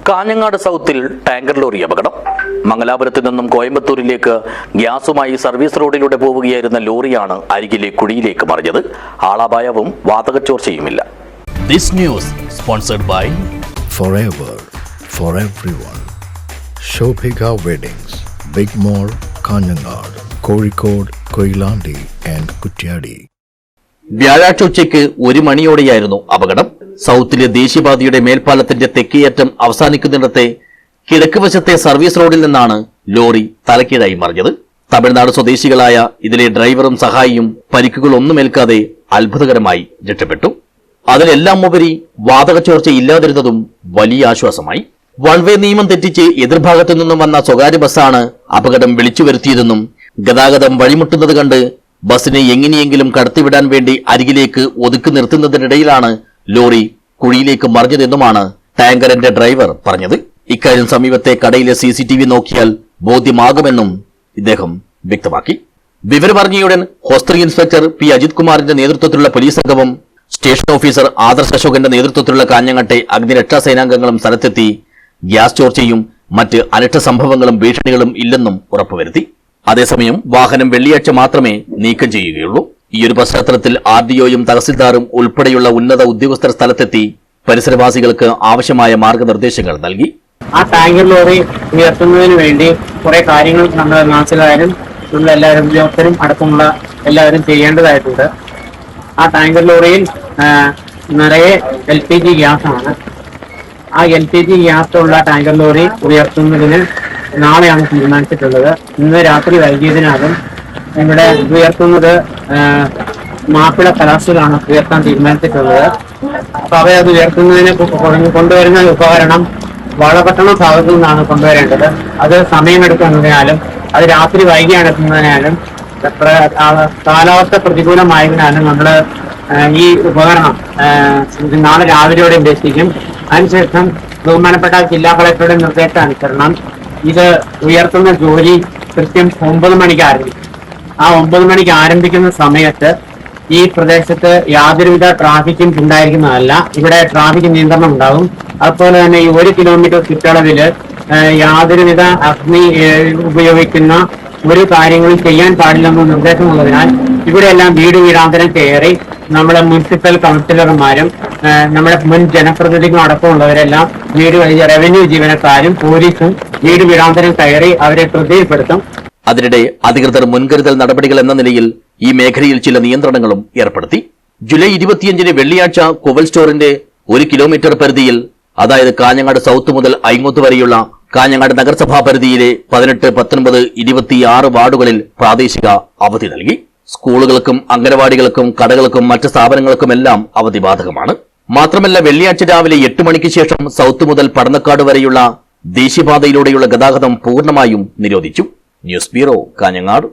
Kanhangad സൗത്തിൽ tanker lorry അപകടം. മംഗലാപുരത്ത് നിന്നും കോയമ്പത്തൂരിലേക്ക് ഗ്യാസുമായി സർവീസ് റോഡിലൂടെ പോവുകയായിരുന്ന ലോറിയാണ് അരികിലെ കുഴിയിലേക്ക് മറിഞ്ഞത്. ആളപായവും വാതകച്ചോർച്ചയുമില്ല. This news sponsored by Forever for everyone. Shobhika Weddings, Big Mall, Kanyanad, Kozhikode, Koilandi and Kutyadi. വ്യാഴാഴ്ച ഉച്ചയ്ക്ക് 1 മണിയോടെയായിരുന്നു അപകടം. സൗത്തിലെ ദേശീയപാതയുടെ മേൽപ്പാലത്തിന്റെ തെക്കേയറ്റം അവസാനിക്കുന്നിടത്തെ കിഴക്ക് വശത്തെ സർവീസ് റോഡിൽ നിന്നാണ് ലോറി തലക്കീഴായി മറിഞ്ഞത്. തമിഴ്നാട് സ്വദേശികളായ ഇതിലെ ഡ്രൈവറും സഹായിയും പരിക്കുകളൊന്നുമേൽക്കാതെ അത്ഭുതകരമായി രക്ഷപ്പെട്ടു. അതിലെല്ലാം ഉപരി വാതകച്ചോർച്ച ഇല്ലാതിരുന്നതും വലിയ ആശ്വാസമായി. വൺ വേ നിയമം തെറ്റിച്ച് എതിർഭാഗത്തു നിന്നും വന്ന സ്വകാര്യ ബസ്സാണ് അപകടം വിളിച്ചു വരുത്തിയതെന്നും ഗതാഗതം വഴിമുട്ടുന്നത് കണ്ട് ബസിനെ എങ്ങനെയെങ്കിലും കടത്തിവിടാൻ വേണ്ടി അരികിലേക്ക് ഒതുക്കി നിർത്തുന്നതിനിടയിലാണ് ലോറി കുഴിയിലേക്ക് മറിഞ്ഞതെന്നുമാണ് ടാങ്കറിന്റെ ഡ്രൈവർ പറഞ്ഞത്. ഇക്കാര്യം സമീപത്തെ കടയിലെ CCTV നോക്കിയാൽ ബോധ്യമാകുമെന്നും ഇദ്ദേഹം വ്യക്തമാക്കി. വിവരമറിഞ്ഞയുടൻ ഹോസ്റ്റൽ ഇൻസ്പെക്ടർ P. അജിത് കുമാറിന്റെ നേതൃത്വത്തിലുള്ള പോലീസ് സംഘവും സ്റ്റേഷൻ ഓഫീസർ ആദർശ് അശോകന്റെ നേതൃത്വത്തിലുള്ള കാഞ്ഞങ്ങട്ടെ അഗ്നിരക്ഷാ സേനാംഗങ്ങളും സ്ഥലത്തെത്തി ഗ്യാസ് ചോർച്ചയും മറ്റ് അനിഷ്ട സംഭവങ്ങളും ഭീഷണികളും ഇല്ലെന്നും ഉറപ്പുവരുത്തി. അതേസമയം വാഹനം വെള്ളിയാഴ്ച മാത്രമേ നീക്കം ചെയ്യുകയുള്ളൂ. ഈയൊരു പശ്ചാത്തലത്തിൽ RDOയും തഹസിൽദാറും ഉൾപ്പെടെയുള്ള ഉന്നത ഉദ്യോഗസ്ഥർ സ്ഥലത്തെത്തി പരിസരവാസികൾക്ക് ആവശ്യമായ മാർഗനിർദ്ദേശങ്ങൾ നൽകി. ആ ടാങ്കർ ലോറി ഉയർത്തുന്നതിന് വേണ്ടി കുറെ കാര്യങ്ങൾ നമ്മുടെ നാട്ടിലായാലും നമ്മളെല്ലാവരും ഉദ്യോഗസ്ഥരും അടക്കമുള്ള എല്ലാവരും ചെയ്യേണ്ടതായിട്ടുണ്ട്. ആ ടാങ്കർ ലോറിയിൽ നിറയെ LPG ഗ്യാസാണ്. ആ LPG ഗ്യാസുള്ള ടാങ്കർ ലോറി ഉയർത്തുന്നതിന് നാളെയാണ് തീരുമാനിച്ചിട്ടുള്ളത്. ഇന്ന് രാത്രി വൈകിയതിനാലും ഇവിടെ ഉയർത്തുന്നത് മാപ്പിള കലാശയിലാണ് ഉയർത്താൻ തീരുമാനിച്ചിട്ടുള്ളത്. അപ്പൊ അവരത് ഉയർത്തുന്നതിന് കൊണ്ടുവരുന്ന ഉപകരണം വളപട്ടണം ഭാഗത്തു നിന്നാണ് കൊണ്ടുവരേണ്ടത്. അത് സമയമെടുക്കുന്നതിനാലും അത് രാത്രി വൈകിയാണ് എത്തുന്നതിനാലും കാലാവസ്ഥ പ്രതികൂലമായതിനാലും നമ്മൾ ഈ ഉപകരണം നാളെ രാവിലെയോടെ ഉദ്ദേശിക്കും. അതിനുശേഷം ബഹുമാനപ്പെട്ട ജില്ലാ കളക്ടറുടെ നിർദ്ദേശാനുസരണം ഇത് ഉയർത്തുന്ന ജോലി കൃത്യം 9 മണിക്ക് ആരംഭിക്കും. ആ 9 മണിക്ക് ആരംഭിക്കുന്ന സമയത്ത് ഈ പ്രദേശത്ത് യാതൊരുവിധ ട്രാഫിക്കും ഉണ്ടായിരിക്കുന്നതല്ല. ഇവിടെ ട്രാഫിക് നിയന്ത്രണം ഉണ്ടാകും. അതുപോലെ തന്നെ ഈ 1 കിലോമീറ്റർ ചുറ്റളവില് യാതൊരുവിധ അഗ്നി ഉപയോഗിക്കുന്ന ഒരു കാര്യങ്ങളും ചെയ്യാൻ പാടില്ലെന്ന നിർദ്ദേശമുള്ളതിനാൽ ഇവിടെയെല്ലാം വീടാന്തരം കയറി നമ്മുടെ മുനിസിപ്പൽ കൗൺസിലർമാരും നമ്മുടെ മുൻ ജനപ്രതിനിധികളും അടക്കമുള്ളവരെല്ലാം റവന്യൂ ജീവനക്കാരും പോലീസും വീടാന്തരം കയറി അവരെ ശ്രദ്ധയിൽപ്പെടുത്തും. അതിനിടെ അധികൃതർ മുൻകരുതൽ നടപടികൾ എന്ന നിലയിൽ ഈ മേഖലയിൽ ചില നിയന്ത്രണങ്ങളും ഏർപ്പെടുത്തി. ജൂലൈ 25 വെള്ളിയാഴ്ച കോവൽ സ്റ്റോറിന്റെ 1 കിലോമീറ്റർ പരിധിയിൽ, അതായത് കാഞ്ഞങ്ങാട് സൗത്ത് മുതൽ ഐങ്ങോത്ത് വരെയുള്ള കാഞ്ഞങ്ങാട് നഗരസഭാ പരിധിയിലെ 18, 19, 26 വാർഡുകളിൽ പ്രാദേശിക അവധി നൽകി. സ്കൂളുകൾക്കും അംഗനവാടികൾക്കും കടകൾക്കും മറ്റ് സ്ഥാപനങ്ങൾക്കുമെല്ലാം അവധി ബാധകമാണ്. മാത്രമല്ല വെള്ളിയാഴ്ച രാവിലെ 8 മണിക്ക് ശേഷം സൗത്ത് മുതൽ പടന്നക്കാട് വരെയുള്ള ദേശീയപാതയിലൂടെയുള്ള ഗതാഗതം പൂർണ്ണമായും നിരോധിച്ചു. News bureau, Kanhangad.